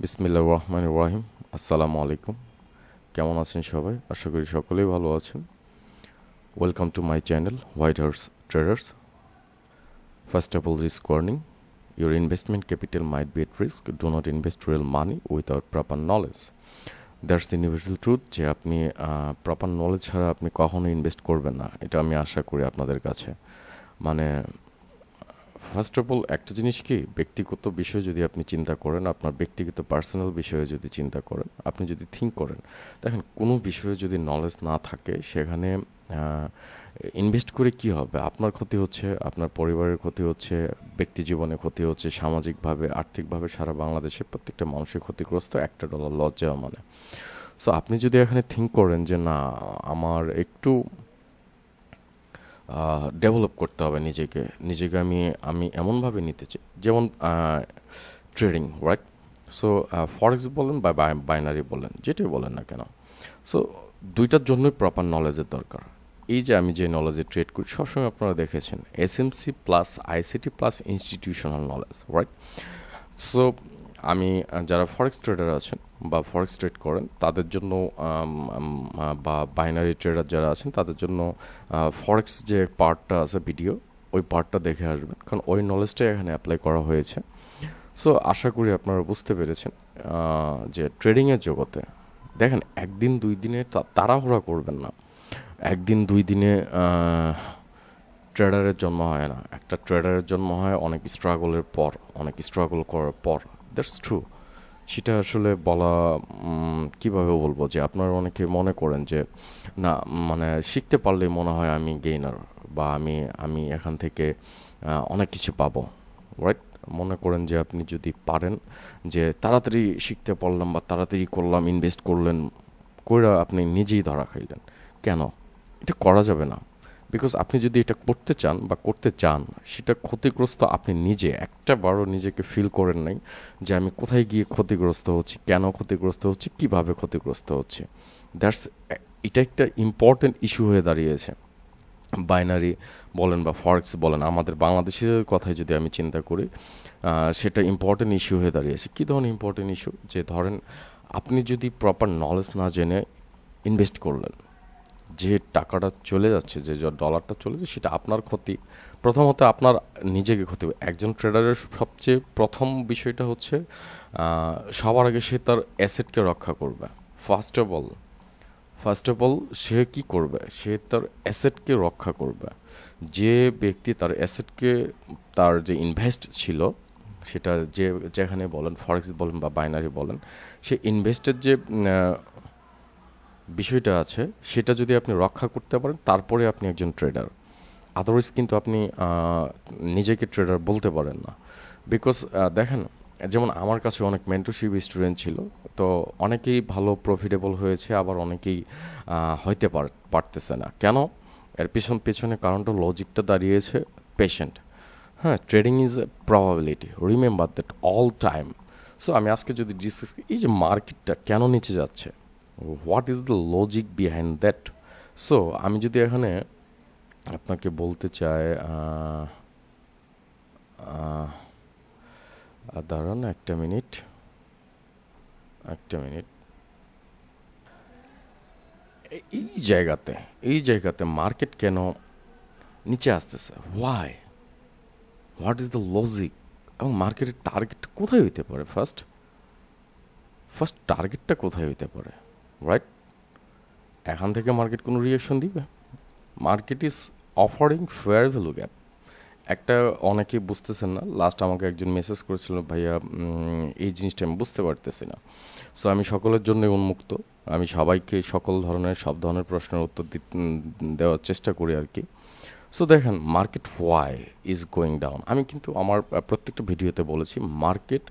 বিসমিল্লাহির রহমানির রহিম। আসসালামু আলাইকুম। কেমন আছেন সবাই? আশা করি সকলেই ভালো আছেন। Welcome to my channel white house traders. First of all, risk warning: your investment capital might be at risk. Do not invest real money without proper knowledge. That's the universal truth যে আপনি proper knowledge ছাড়া আপনি কখনো invest করবেন না, এটা আমি আশা করি আপনাদের কাছে। মানে ফার্স্ট অফ অল একটা জিনিস কি, ব্যক্তিগত বিষয় যদি আপনি চিন্তা করেন, আপনার ব্যক্তিগত পার্সোনাল বিষয়ে যদি চিন্তা করেন, আপনি যদি থিঙ্ক করেন, দেখেন কোনো বিষয়ে যদি নলেজ না থাকে সেখানে ইনভেস্ট করে কি হবে? আপনার ক্ষতি হচ্ছে, আপনার পরিবারের ক্ষতি হচ্ছে, ব্যক্তি জীবনে ক্ষতি হচ্ছে, সামাজিকভাবে আর্থিকভাবে সারা বাংলাদেশে প্রত্যেকটা মানুষের ক্ষতিগ্রস্ত $1 লস যাওয়া মানে। সো আপনি যদি এখানে থিঙ্ক করেন যে না, আমার একটু ডেভেলপ করতে হবে নিজেকে, আমি আমি এমনভাবে নিতে চাই, যেমন ট্রেডিং, রাইট? সো ফরেক্স বলেন বা বাইনারি বলেন, যেটাই বলেন না কেন, সো দুইটার জন্যই প্রপার নলেজের দরকার। এই যে আমি যে নলেজে ট্রেড করি, সবসময় আপনারা দেখেছেন SMC plus ICT plus institutional knowledge, right? So আমি যারা ফরেক্স ট্রেডার আছেন বা ফরেক্স ট্রেড করেন তাদের জন্য বা বাইনারি ট্রেডার যারা আছেন তাদের জন্য ফরেক্স যে পার্টটা আছে ভিডিও, ওই পার্টটা দেখে আসবেন, কারণ ওই নলেজটাই এখানে অ্যাপ্লাই করা হয়েছে। সো আশা করি আপনারা বুঝতে পেরেছেন যে ট্রেডিংয়ের জগতে দেখেন একদিন দুই দিনে তাড়াহুড়া করবেন না। একদিন দুই দিনে ট্রেডারের জন্ম হয় না। একটা ট্রেডারের জন্ম হয় অনেক স্ট্রাগলের পর, অনেক স্ট্রাগল করার পর। That's true. সেটা আসলে বলা কিভাবে বলবো, যে আপনারা অনেকে মনে করেন যে না, মানে শিখতে পারলেই মনে হয় আমি গেইনার, বা আমি আমি এখান থেকে অনেক কিছু পাবো, রাইট? মনে করেন যে আপনি যদি পারেন যে তাড়াতাড়ি শিখতে পারলাম বা তাড়াতাড়ি করলাম, ইনভেস্ট করলেন, কইরা আপনি নিজেই ধরা খাইলেন। কেন? এটা করা যাবে না। বিকজ আপনি যদি এটা করতে চান বা করতে চান, সেটা ক্ষতিগ্রস্ত আপনি নিজে একটা বারও নিজেকে ফিল করেন নাই যে আমি কোথায় গিয়ে ক্ষতিগ্রস্ত হচ্ছি, কেন ক্ষতিগ্রস্ত হচ্ছি, কিভাবে ক্ষতিগ্রস্ত হচ্ছে। দ্যাটস, এটা একটা ইম্পর্টেন্ট ইস্যু হয়ে দাঁড়িয়েছে। বাইনারি বলেন বা ফরেক্স বলেন, আমাদের বাংলাদেশের কথাই যদি আমি চিন্তা করি, সেটা ইম্পর্টেন্ট ইস্যু হয়ে দাঁড়িয়েছে। কী ধরনের ইম্পর্টেন্ট ইস্যু? যে ধরেন আপনি যদি প্রপার নলেজ না জেনে ইনভেস্ট করলেন, যে টাকাটা চলে যাচ্ছে, যে ডলারটা চলে যাচ্ছে, সেটা আপনার ক্ষতি। প্রথমত আপনার নিজেকে ক্ষতি। একজন ট্রেডারের সবচেয়ে প্রথম বিষয়টা হচ্ছে সবার আগে সে তার অ্যাসেটকে রক্ষা করবে। ফার্স্ট অফ অল সে কি করবে? সে তার অ্যাসেটকে রক্ষা করবে। যে ব্যক্তি তার অ্যাসেটকে, তার যে ইনভেস্ট ছিল, সেটা যেখানে বলেন ফরেক্স বলেন বা বাইনারি বলেন, সে ইনভেস্টের যে বিষয়টা আছে সেটা যদি আপনি রক্ষা করতে পারেন, তারপরে আপনি একজন ট্রেডার। আদারওয়াইজ কিন্তু আপনি নিজেকে ট্রেডার বলতে পারেন না। বিকজ দেখেন, যেমন আমার কাছে অনেক মেন্টরশিপ স্টুডেন্ট ছিল, তো অনেকেই ভালো প্রফিটেবল হয়েছে, আবার অনেকেই হইতে পারতেছে না। কেন? এর পেছনে কারণটা, লজিকটা দাঁড়িয়েছে পেশেন্ট। হ্যাঁ, trading is a probability, remember that all time. So আমি আজকে যদি ডিসকাস, এই যে মার্কেটটা কেন নিচে যাচ্ছে, what is the logic behind that. So আমি যদি এখানে আপনাকে বলতে চাই, দাঁড়ান একটা মিনিট। এই জায়গাতে মার্কেট কেন নিচে আসতেছে, হোয়াট ইজ দ্য লজিক, এবং মার্কেটের টার্গেট কোথায় হইতে পারে? ফার্স্ট টার্গেটটা কোথায় হইতে পারে, রাইট? এখান থেকে মার্কেট কোনো রিয়াকশন দিবে? Market is offering fair value gap. একটা অনেকেই বুঝতেছেন না। লাস্ট আমাকে একজন মেসেজ করেছিল, ভাইয়া এই জিনিসটা আমি বুঝতে পারতেছি না। সো আমি সকলের জন্যই উন্মুক্ত, আমি সবাইকে সব ধরনের প্রশ্নের উত্তর দেওয়ার চেষ্টা করি আর কি। সো দেখেন, market why is going down, আমি কিন্তু আমার প্রত্যেকটা ভিডিওতে বলেছি, market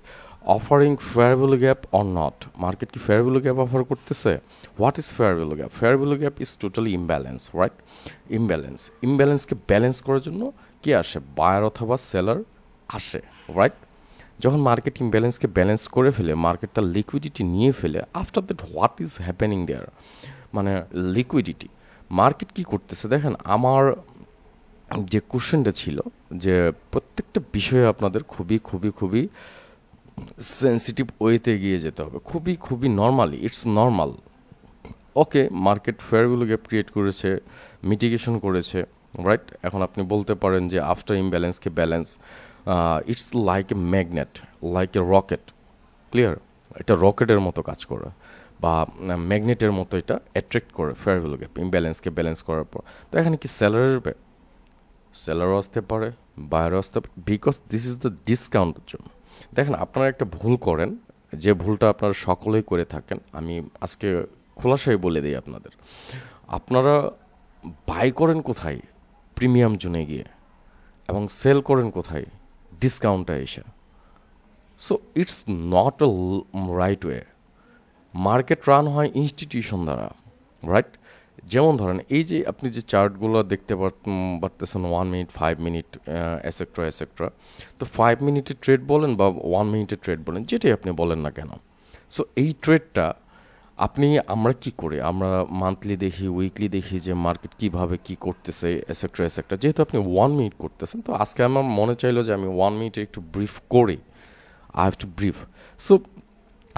offering fair value gap or not. Market কি ফেয়ার ভ্যালু গ্যাপ অফার করতেছে? What is fair value gap? Fair value gap is totally imbalance, right? ইমব্যালেন্সকে ব্যালেন্স করার জন্য কে আসে? বায়ার অথবা সেলার আসে, রাইট? যখন মার্কেট ইমব্যালেন্সকে ব্যালেন্স করে ফেলে, মার্কেট তার লিকুইডিটি নিয়ে ফেলে, after that what is happening there? মানে লিকুইডিটি, মার্কেট কি করতেছে দেখেন। আমার যে কোশ্চেনটা ছিল, যে প্রত্যেকটা বিষয়ে আপনাদের খুবই খুবই খুবই সেন্সিটিভ ওয়েতে এগিয়ে যেতে হবে, খুবই খুবই normally, it's normal. Okay, market fair value gap create করেছে, মিটিগেশন করেছে, রাইট? এখন আপনি বলতে পারেন যে আফটার ইমব্যালেন্সকে balance, it's like a magnet, like a rocket, clear? এটা রকেটের মতো কাজ করে, বা ম্যাগনেটের মতো এটা অ্যাট্রাক্ট করে ফেয়ার ভ্যালু গ্যাপ ইমব্যালেন্সকে ব্যালেন্স করার পর। তো এখানে কি সেলার আসবে? সেলারও আসতে পারে, বায়ারও আসতে পারে, because this is the discount zone. দেখেন, আপনারা একটা ভুল করেন, যে ভুলটা আপনারা সকলেই করে থাকেন, আমি আজকে খোলাসাই বলে দিই আপনাদের। আপনারা বাই করেন কোথায়? প্রিমিয়াম জোনে গিয়ে, এবং সেল করেন কোথায়? ডিসকাউন্টে এসে। So it's not a right way. Market run হয় ইনস্টিটিউশন দ্বারা, রাইট? যেমন ধরেন, এই যে আপনি যে চার্টগুলো দেখতে পারতেছেন, 1 মিনিট, 5 মিনিট, এসেক্ট্রা এসেক্ট্রা, তো 5 মিনিটের ট্রেড বলেন বা 1 মিনিটের ট্রেড বলেন, যেটাই আপনি বলেন না কেন, সো এই ট্রেডটা আমরা কি করি? আমরা মান্থলি দেখি, উইকলি দেখি যে মার্কেট কিভাবে কি করতেছে, এসেক্ট্রা এসেক্ট্রা। যেহেতু আপনি 1 মিনিট করতেছেন, তো আজকে আমার মনে চাইলো যে আমি 1 মিনিটে একটু ব্রিফ করি। I have two brief. So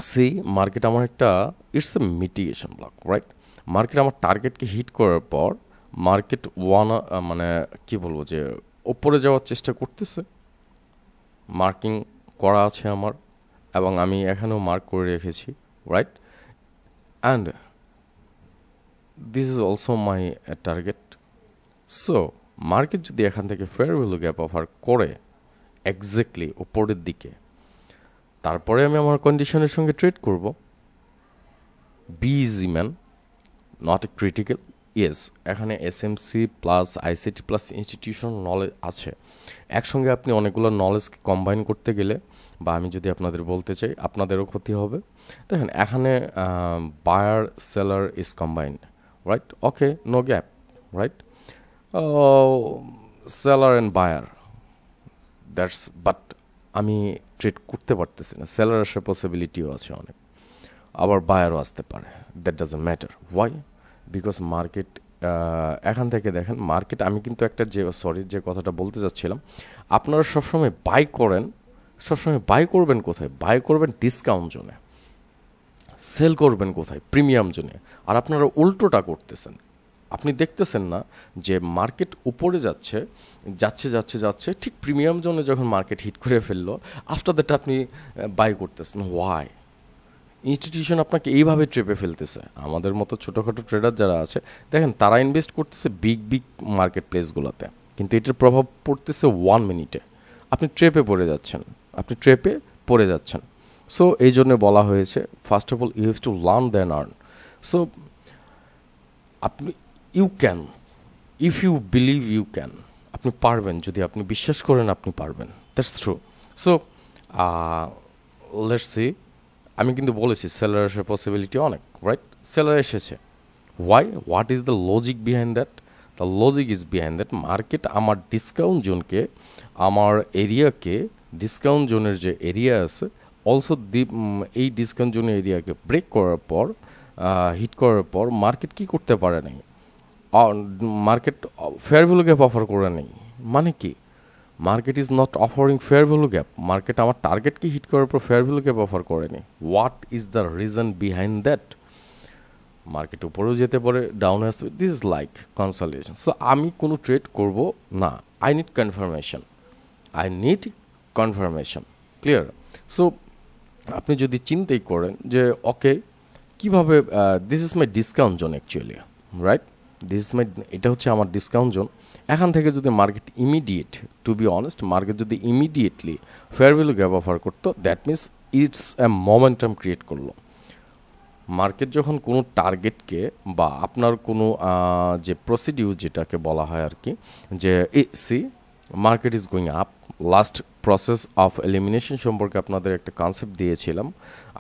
সেই মার্কেট আমার একটা, it's a mitigation block, right? Market আমার টার্গেটকে হিট করার পর মার্কেট মানে কি বলবো, যে ওপরে যাওয়ার চেষ্টা করতেছে, মার্কিং করা আছে আমার, এবং আমি এখানেও মার্ক করে রেখেছি, right? And this is also my target. So market যদি এখান থেকে ফেয়ার ভ্যালু গ্যাপ অফার করে এক্স্যাক্টলি উপরের দিকে, তারপরে আমি আমার কন্ডিশনের সঙ্গে ট্রেড করব। Be easy man, not a critical. Yes, এখানে SMC plus ICT plus institution knowledge আছে। একসঙ্গে আপনি অনেকগুলো নলেজকে কম্বাইন করতে গেলে, বা আমি যদি আপনাদের বলতে চাই, আপনাদেরও ক্ষতি হবে। দেখেন, এখানে buyer seller is combined, right? Okay, no gap, right? Seller and buyer, that's, but আমি ট্রেড করতে পারতেছি না। সেলার আসার পসিবিলিটিও আছে অনেক, আবার বায়ারও আসতে পারে। That doesn't matter. Why? Because market এখান থেকে দেখেন, মার্কেট, আমি কিন্তু একটা যে কথাটা বলতে চাচ্ছিলাম, আপনারা সবসময় বাই করেন, সবসময় বাই করবেন কোথায়? বাই করবেন ডিসকাউন্ট জোনে, সেল করবেন কোথায়? প্রিমিয়াম জোনে। আর আপনারা উল্টোটা করতেছেন। আপনি দেখতেছেন না যে মার্কেট উপরে যাচ্ছে যাচ্ছে যাচ্ছে যাচ্ছে, ঠিক প্রিমিয়াম জোনে যখন মার্কেট হিট করে ফেললো, আফটার দ্যাট আপনি বাই করতেছেন। ওয়াই? ইনস্টিটিউশন আপনাকে এইভাবে ট্রেপে ফেলতেছে। আমাদের মতো ছোটোখাটো ট্রেডার যারা আছে, দেখেন, তারা ইনভেস্ট করতেছে বিগ বিগ মার্কেট প্লেসগুলোতে, কিন্তু এটার প্রভাব পড়তেছে 1 মিনিটে। আপনি ট্রেপে পড়ে যাচ্ছেন, আপনি ট্রেপে পড়ে যাচ্ছেন। সো এই জন্য বলা হয়েছে, first of all you have to learn then earn. So আপনি, you can, if you believe you can, আপনি পারবেন, যদি আপনি বিশ্বাস করেন আপনি পারবেন। That's true. So let's see, আমি কিন্তু বলেছি সেলার আসার পসিবিলিটি অনেক, রাইট? সেলার এসেছে। Why? What is the logic behind that? The logic is behind that, market আমার ডিসকাউন্ট জোনকে, আমার এরিয়াকে, ডিসকাউন্ট জোনের যে এরিয়া আছে, অলসো এই ডিসকাউন্ট জোনের এরিয়াকে ব্রেক করার পর, হিট করার পর, মার্কেট কি করতে পারে নাই? Market fair value gap offer করে নেই। মানে কি? Market is not offering fair value gap. Market আমার টার্গেটকে হিট করার পর ফেয়ার ভ্যালু গ্যাপ অফার করেনি। What is the reason behind that? Market উপরেও যেতে পারে, ডাউনে আসতে পারে, this is like consultation. So আমি কোনো ট্রেড করব না, I need confirmation, I need confirmation, clear? So আপনি যদি চিন্তাই করেন যে ওকে, কীভাবে, this is my discount zone actually, right? This is my, এটা হচ্ছে আমার ডিসকাউন্ট জোন। এখান থেকে যদি market immediate, to be honest, market যদি immediately fair value gap offer করতো, that means it's a momentum create করলো। মার্কেট যখন কোনো টার্গেটকে, বা আপনার কোনো যে প্রসিডিউর যেটাকে বলা হয় আর কি, যে see market is going up, last process of elimination সম্পর্কে আপনাদের একটা কনসেপ্ট দিয়েছিলাম।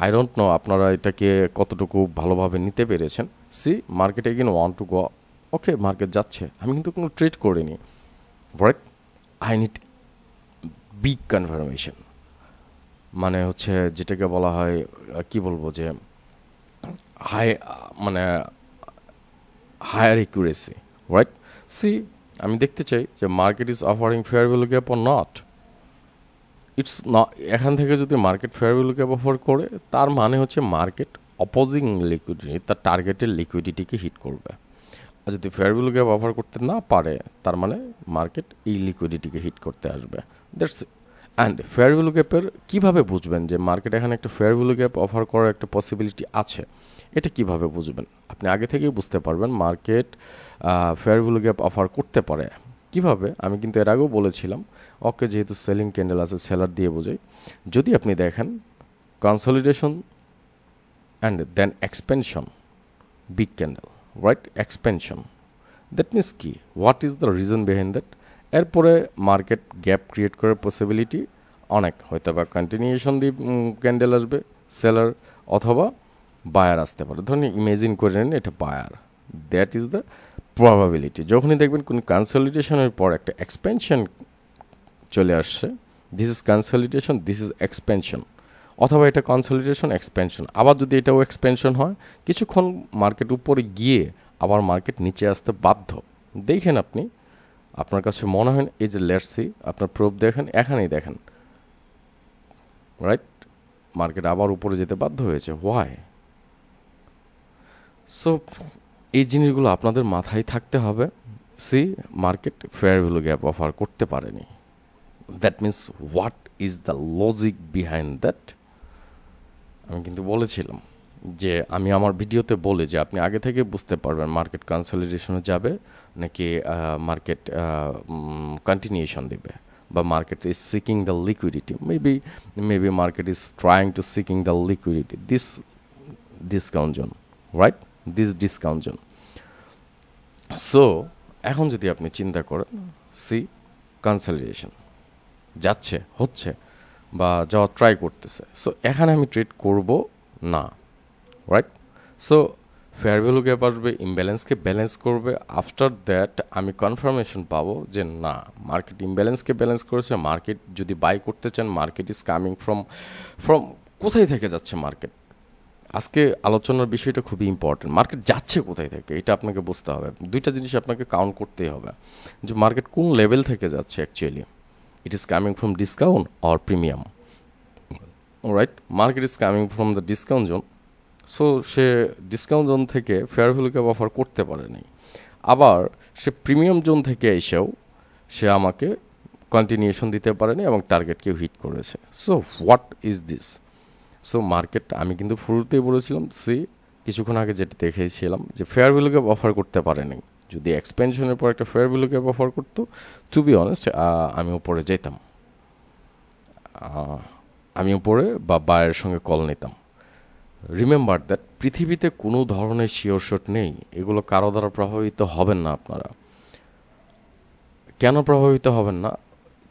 আই ডোন্ট নো আপনারা এটাকে কতটুকু ভালোভাবে নিতে পেরেছেন। See market again want to go, okay, market যাচ্ছে, আমি কিন্তু কোনো ট্রেড করিনি, right? I need big confirmation, মানে হচ্ছে যেটাকে বলা হয়, কি বলবো, যে হাই, মানে হায়ার একুরেসি, রাইট? সি আমি দেখতে চাই যে market is offering fair value gap or not. It's not, এখান থেকে যদি market fair value gap offer করে তার মানে হচ্ছে মার্কেট অপোজিং লিকুইডিটি তার টার্গেটের লিকুইডিটিকে হিট করবে। আর যদি ফেয়ার ভ্যালু গ্যাপ অফার করতে না পারে তার মানে মার্কেট এই লিকুইডিটিকে হিট করতে আসবে। দ্যাটস অ্যান্ড ফেয়ার ভ্যালু গ্যাপের কীভাবে বুঝবেন যে মার্কেট এখানে একটা ফেয়ার ভ্যালু গ্যাপ অফার করার একটা পসিবিলিটি আছে, এটা কিভাবে বুঝবেন? আপনি আগে থেকেই বুঝতে পারবেন market fair value gap offer করতে পারে কিভাবে। আমি কিন্তু এর আগেও বলেছিলাম, ওকে যেহেতু সেলিং ক্যান্ডেল আছে সেলার দিয়ে বোঝাই। যদি আপনি দেখেন consolidation and then expansion, big candle, right, expansion, that means কি, what is the reason behind that? এরপরে মার্কেট গ্যাপ ক্রিয়েট করার পসিবিলিটি অনেক, হয়তো বা কন্টিনিউশন দিয়ে ক্যান্ডেল আসবে সেলার, অথবা বায়ার আসতে পারে। ধরুন ইমেজিন করে নিন এটা buyer, that is the probability. যখনই দেখবেন কোন কনসলিডেশনের পর একটা এক্সপেনশন চলে আসছে, this is consolidation, this is expansion, অথবা এটা কনসলিডেশন এক্সপেনশন, আবার যদি এটাও এক্সপেনশন হয় কিছুক্ষণ মার্কেট উপরে গিয়ে আবার মার্কেট নিচে আসতে বাধ্য। দেখেন আপনি, আপনার কাছে মনে হয় এই যে লেটস সি, আপনার প্রুফ দেখেন, এখানেই দেখেন, রাইট, মার্কেট আবার উপরে যেতে বাধ্য হয়েছে। হোয়াই? সো এই জিনিসগুলো আপনাদের মাথায় থাকতে হবে। See, market fair value gap offer করতে পারেনি, that means what is the logic behind that? আমি কিন্তু বলেছিলাম যে আমি আমার ভিডিওতে বলে যে আপনি আগে থেকে বুঝতে পারবেন মার্কেট কনসলিডেশনে যাবে নাকি মার্কেট কন্টিনিউশন দেবে, বা market is seeking the liquidity, maybe market is trying two seeking the liquidity, this discount zone, right, this discount zone. So এখন যদি আপনি চিন্তা করেন, সি, কনসলিডেশন যাচ্ছে, হচ্ছে, বা যাওয়া ট্রাই করতেছে, সো এখানে আমি ট্রেড করব না, right? So fair value gap আসবে, ইমব্যালেন্সকে ব্যালেন্স করবে, আফটার দ্যাট আমি কনফার্মেশন পাবো যে না, মার্কেট ইমব্যালেন্সকে ব্যালেন্স করেছে। মার্কেট যদি বাই করতে চান, মার্কেট ইজ কামিং ফ্রম কোথায় থেকে যাচ্ছে মার্কেট? আজকে আলোচনার বিষয়টা খুবই ইম্পর্টেন্ট, মার্কেট যাচ্ছে কোথায় থেকে এটা আপনাকে বুঝতে হবে। দুইটা জিনিস আপনাকে কাউন্ট করতেই হবে যে মার্কেট কোন লেভেল থেকে যাচ্ছে actually, it is coming from discount or premium, right? Market is coming from the discount zone, so say discount zone থেকে ফেয়ার ভ্যালু গ্যাপ অফার করতে পারেনি, আবার সে প্রিমিয়াম জোন থেকে এসেও সে আমাকে কন্টিনিউশন দিতে পারেনি এবং টার্গেটকেও হিট করেছে। So what is this? So market, আমি কিন্তু শুরুতেই বলেছিলাম, সি, কিছুক্ষণ আগে যেটা দেখেছিলাম যে ফেয়ার ভ্যালু গ্যাপ অফার করতে পারেনি। যদি এক্সপেনশনের পর একটা ফেয়ার ভ্যালু গ্যাপ অফার করতো, টু বি অনেস্ট, আমি উপরে যেতাম, আমি উপরে বা বায়ের সঙ্গে কল নিতাম। রিমেম্বার দ্যাট পৃথিবীতে কোনো ধরনের শিওর শট নেই, এগুলো কারো দ্বারা প্রভাবিত হবেন না আপনারা। কেন প্রভাবিত হবেন না?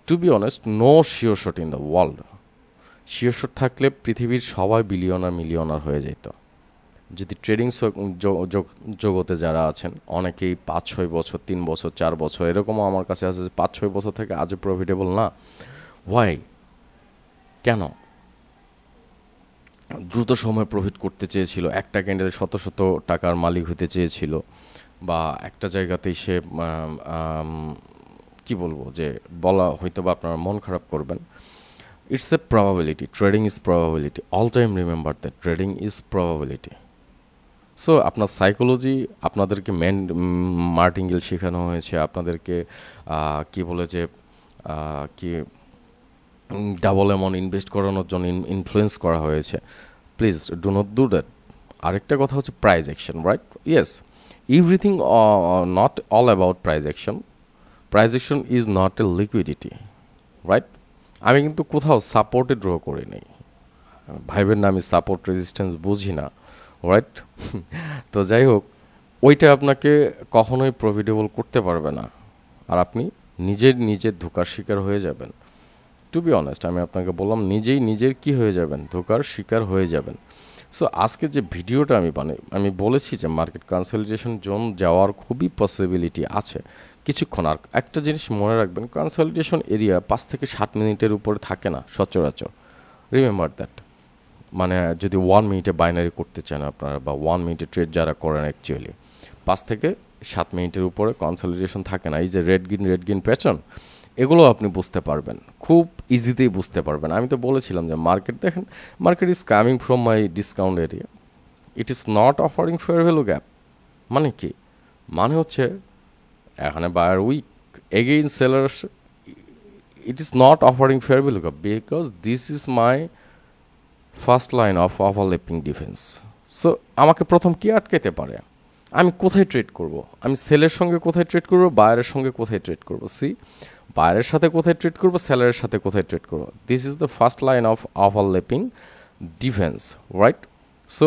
To be honest, no sure shot in the world. Sure shot থাকলে পৃথিবীর সবাই বিলিয়নার মিলিয়নার হয়ে যেত। যদি ট্রেডিং জগতে যারা আছেন, অনেকেই 5-6 বছর, 3 বছর, 4 বছর, এরকমও আমার কাছে আছে 5-6 বছর থেকে আজও প্রফিটেবল না। হোয়াই? কেন? দ্রুত সময় প্রফিট করতে চেয়েছিল, একটা ক্যান্ডেলে শত শত টাকার মালিক হতে চেয়েছিল, বা একটা জায়গাতেই সে কি বলবো, যে বলা হয়তো বা আপনারা মন খারাপ করবেন। It's a probability, trading is probability, all time remember that trading is probability. So আপনার সাইকোলজি, আপনাদেরকে মার্টিঙ্গেল শেখানো হয়েছে, আপনাদেরকে কি বলে যে কি ডাবল অ্যামাউন্ট ইনভেস্ট করানোর জন্য ইনফ্লুয়েন্স করা হয়েছে। Please do not do that. আরেকটা কথা হচ্ছে price action, right? Yes, everything not all about price action. Price action is not a liquidity, right? আমি কিন্তু কোথাও সাপোর্টে ড্র করি নাই, ভাইবেন না আমি সাপোর্ট রেজিস্ট্যান্স বুঝি না, রাইট? তো যাই হোক, ওইটা আপনাকে কখনোই প্রফিটেবল করতে পারবে না, আর আপনি নিজের ধোঁকার শিকার হয়ে যাবেন। টু বি অনেস্ট, আমি আপনাকে বললাম, নিজের কি হয়ে যাবেন, ধোঁকার শিকার হয়ে যাবেন। সো আজকে যে ভিডিওটা আমি বলেছি যে মার্কেট কনসলিডেশন জোন যাওয়ার খুবই পসিবিলিটি আছে কিছুক্ষণ। আর একটা জিনিস মনে রাখবেন, কনসলিডেশন এরিয়া 5 থেকে 7 মিনিটের উপরে থাকে না সচরাচর, রিমেম্বার দ্যাট। মানে যদি 1 মিনিটে বাইনারি করতে চান আপনারা, বা 1 মিনিটে ট্রেড যারা করেন, অ্যাকচুয়ালি 5 থেকে 7 মিনিটের উপরে কনসলিডেশন থাকে না। এই যে রেড গ্রিন প্যাটার্ন, এগুলো আপনি বুঝতে পারবেন, খুব ইজিতেই বুঝতে পারবেন। আমি তো বলেছিলাম যে মার্কেট দেখেন, market is coming from my discount area, it is not offering fair value gap. মানে কি? মানে হচ্ছে এখানে buyer weak, again sellers, it is not offering fair value gap because this is my first line of overlapping defense. So আমাকে প্রথম কি আটকাতে পারে? আমি কোথায় ট্রেড করব? আমি সেলের সঙ্গে কোথায় ট্রেড করব, বায়ারের সঙ্গে কোথায় ট্রেড করব? সি, বায়ারের সাথে কোথায় ট্রেড করব, সেলারের সাথে কোথায় ট্রেড করব? This is the first line of overlapping defence, right? So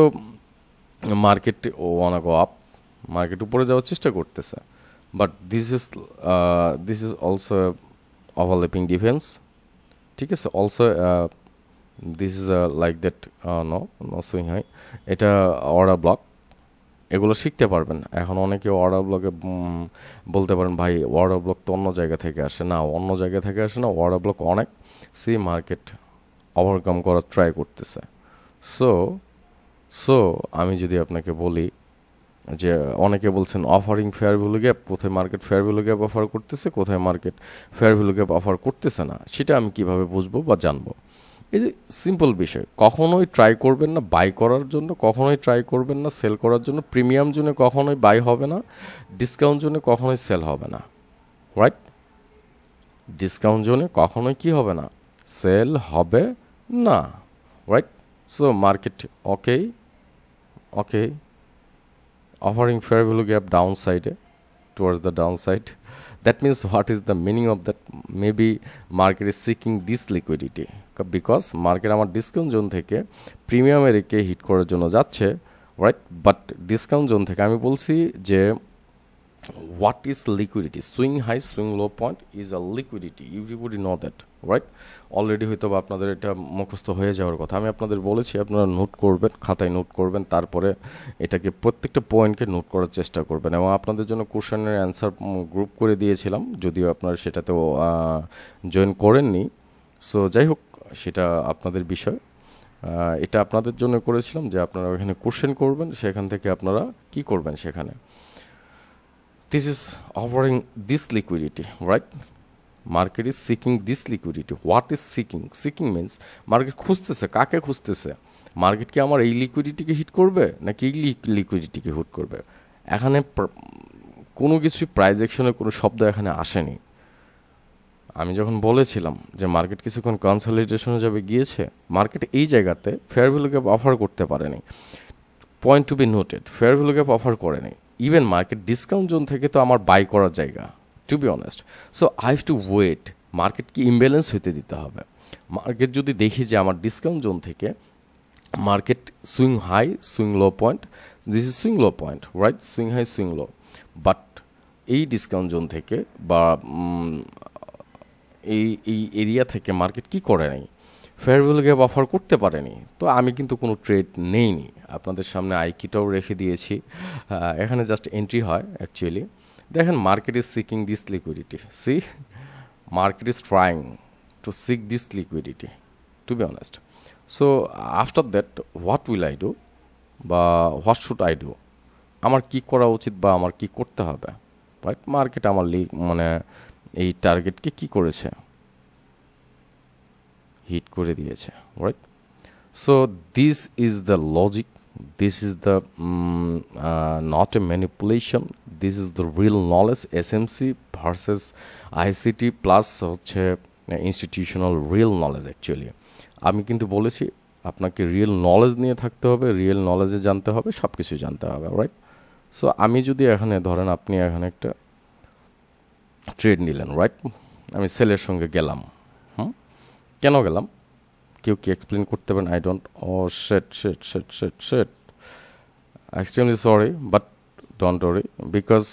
market wanna go up, market উপরে যাওয়ার চেষ্টা করতেছে, but this is also overlapping defense, ঠিক আছে? Also this is like that, no swing high, এটা অর্ডার ব্লক। এগুলো শিখতে পারবেন। এখন অনেকে অর্ডার ব্লকে বলতে পারেন ভাই অর্ডার ব্লক তো অন্য জায়গা থেকে আসে। না, অন্য জায়গা থেকে আসে না, অর্ডার ব্লক অনেক সি মার্কেট ওভারকাম করার ট্রাই করতেছে। সো আমি যদি আপনাকে বলি যে অনেকে বলছেন অফারিং ফেয়ার ভ্যালু গ্যাপ, কোথায় market fair value gap offer করতেছে, কোথায় market fair value gap offer করতেছে না, সেটা আমি কিভাবে বুঝবো বা জানবো? এই যে সিম্পল বিষয়, কখনোই ট্রাই করবেন না বাই করার জন্য, কখনোই ট্রাই করবেন না সেল করার জন্য। প্রিমিয়াম জোনে কখনোই বাই হবে না, ডিসকাউন্ট জোনে কখনোই সেল হবে না, রাইট? ডিসকাউন্ট জোনে কখনোই কি হবে না? সেল হবে না, right? So market okay offering fair value gap downside, towards the downside. That means what is the meaning of that? Maybe market is seeking this liquidity because market আমার discount zone থেকে premium এরিয়াকে hit করার জন্য যাচ্ছে, right? But discount zone থেকে আমি বলছি যে what is liquidity? Swing high, swing low point is a liquidity. Everybody know that, right? Already হয়তো বা আপনাদের এটা মুখস্থ হয়ে যাওয়ার কথা। আমি আপনাদের বলেছি আপনারা নোট করবেন, খাতায় নোট করবেন, তারপরে এটাকে প্রত্যেকটা পয়েন্টকে নোট করার চেষ্টা করবেন। এবং আপনাদের জন্য কোশ্চেনের অ্যান্সার গ্রুপ করে দিয়েছিলাম, যদিও আপনারা সেটাতেও জয়েন করেননি। সো যাই হোক, সেটা আপনাদের বিষয়। এটা আপনাদের জন্য করেছিলাম যে আপনারা ওখানে কোশ্চেন করবেন, সেখান থেকে আপনারা কি করবেন সেখানে। This is offering this liquidity, right? Market is seeking this liquidity. What is seeking? Seeking means market খুঁজতেছে, কাকে খুঁজতেছে? মার্কেট কি আমার এই লিকুইডিটিকে হিট করবে নাকি এই লিকুইডিটিকে হিট করবে? এখানে কোনো কিছুই প্রাইস অ্যাকশনের কোনো শব্দ এখানে আসেনি। আমি যখন বলেছিলাম যে মার্কেট কিছুক্ষণ কনসলিডেশনে যাবে গিয়েছে, মার্কেট এই জায়গাতে ফেয়ার ভ্যালু গ্যাপ অফার করতে পারেনি। Point to be noted, fair value gap offer করেনি। ইভেন মার্কেট ডিসকাউন্ট জোন থেকে তো আমার বাই করার জায়গা, to be honest. So I have to wait, মার্কেটকে ইমব্যালেন্স হতে দিতে হবে। মার্কেট যদি দেখি যে আমার ডিসকাউন্ট জোন থেকে market swing high, swing low point, this is swing low point, right? Swing high, swing low, but এই ডিসকাউন্ট জোন থেকে বা এই এরিয়া থেকে মার্কেট কি করে নাই, ফেয়ার ভ্যালু গ্যাপ অফার করতে পারেনি, তো আমি কিন্তু কোনো ট্রেড নেইনি। আপনাদের সামনে আইকিটাও রেখে দিয়েছি, এখানে জাস্ট এন্ট্রি হয় অ্যাকচুয়ালি। দেখেন market is seeking this liquidity, see market is trying to seek this liquidity, to be honest. So after that what will I do বা হোয়াট শুড আই ডু? আমার কি করা উচিত বা আমার কি করতে হবে, রাইট? মার্কেট আমার মানে এই টার্গেটকে কি করেছে, হিট করে দিয়েছে, right? So this is the logic, this is the not a manipulation, this is the real knowledge. SMC versus ICT plus হচ্ছে ইনস্টিটিউশনাল রিয়েল নলেজ। অ্যাকচুয়ালি আমি কিন্তু বলেছি আপনাকে রিয়েল নলেজ নিয়ে থাকতে হবে, রিয়েল নলেজে জানতে হবে, সব কিছু জানতে হবে, রাইট? সো আমি যদি এখানে ধরেন আপনি এখানে একটা ট্রেড নিলেন, রাইট? আমি সেলের সঙ্গে গেলাম, কেন গেলাম? কেউ কি এক্সপ্লেন করতে পারেন? I don't, oh shit extremely sorry, but don't worry, because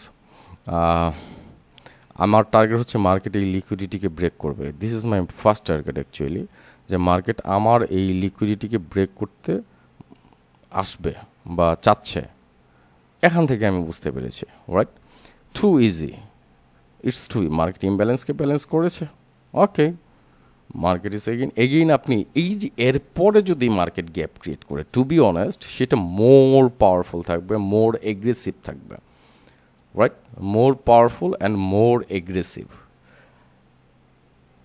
আমার টার্গেট হচ্ছে মার্কেট এই লিকুইডিটিকে ব্রেক করবে। This is my first target actually, যে মার্কেট আমার এই লিকুইডিটিকে ব্রেক করতে আসবে বা চাচ্ছে। এখান থেকে আমি বুঝতে পেরেছি, right? Too easy, it's too, market ইমব্যালেন্সকে ব্যালেন্স করেছে, ওকে। মার্কেট ইজ এগেইন আপনি এই যে এরপরে যদি মার্কেট গ্যাপ ক্রিয়েট করে, টু বি অনেস্ট, সেটা মোর পাওয়ারফুল থাকবে, মোর এগ্রেসিভ থাকবে, right? More powerful and more aggressive.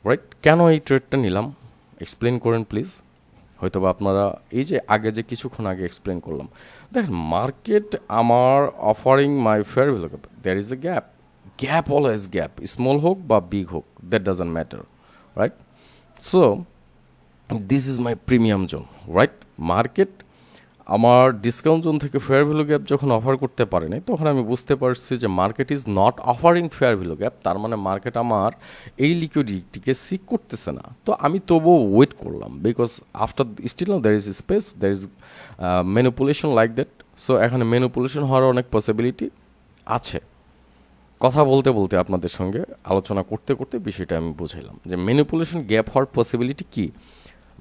Right? কেন এই ট্রেডটা নিলাম এক্সপ্লেন করেন প্লিজ। হয়তো বা আপনারা এই যে আগে যে কিছুক্ষণ আগে এক্সপ্লেন করলাম, দেখেন মার্কেট আমার offering my fair value gap, there is a gap, gap always gap, small হোক বা বিগ হোক, that doesn't matter, right? So this is my premium zone, right? Market আমার ডিসকাউন্ট জোন থেকে ফেয়ার ভ্যালু গ্যাপ যখন offer করতে পারে নাই, তখন আমি বুঝতে পারছি যে market is not offering fair value gap, তার মানে মার্কেট আমার এই লিকুইডিটিকে সিক করতেছে না। তো আমি তবুও ওয়েট করলাম, because after still no there is space, there is manipulation like that. So এখানে ম্যানিপুলেশন হওয়ার অনেক পসিবিলিটি আছে। কথা বলতে বলতে আপনাদের সঙ্গে আলোচনা করতে করতে বিষয়টা আমি বুঝাইলাম যে ম্যানিপুলেশন গ্যাপ হওয়ার পসিবিলিটি কী,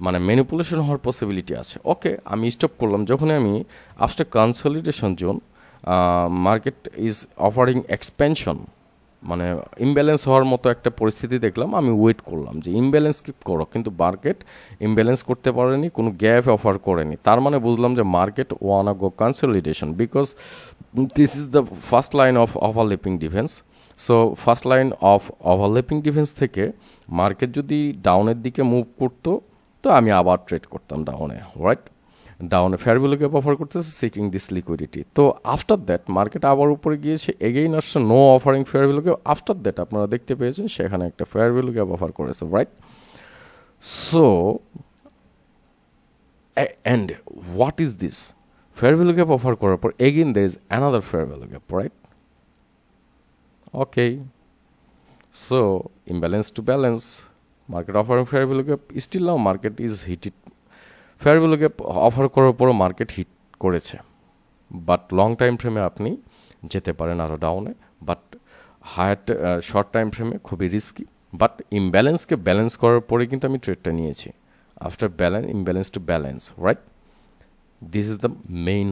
মানে ম্যানিপুলেশন হওয়ার পসিবিলিটি আছে। ওকে, আমি স্টপ করলাম যখন আমি after consolidation zone market is offering expansion, মানে ইমব্যালেন্স হওয়ার মতো একটা পরিস্থিতি দেখলাম, আমি ওয়েট করলাম যে ইমব্যালেন্স কি করো, কিন্তু মার্কেট ইমব্যালেন্স করতে পারেনি, কোনো গ্যাপ অফার করেনি। তার মানে বুঝলাম যে market one go consolidation, because this is the first line of overlapping defence. So first line of overlapping defence থেকে মার্কেট যদি ডাউনের দিকে মুভ করতো, তো আমি আবার ট্রেড করতাম ডাউনে, রাইট? ডাউনে ফেয়ার ভ্যালু গ্যাপ অফার করতেছে, সিকিং দিস লিকুইডিটি। তো আফটার দ্যাট মার্কেট আবার উপরে গিয়েছে, এগেইন আসছে no offering fair value gap. After that আপনারা দেখতে পেয়েছেন সেখানে একটা ফেয়ার ভ্যালু গ্যাপ অফার করেছে, right? So and what is this? Fair value gap offer করার পর again there is another fair value gap, right? Okay, so imbalance to balance, market offering fair value gap, still now market is heated. Fair value gap offer করার পরও market hit করেছে, but long time ফ্রেমে আপনি যেতে পারেন আরও ডাউনে, but higher short time ফ্রেমে খুবই রিস্কি। বাট ইমব্যালেন্সকে ব্যালেন্স করার পরে কিন্তু আমি ট্রেডটা নিয়েছি, after imbalance to balance, right? This is the main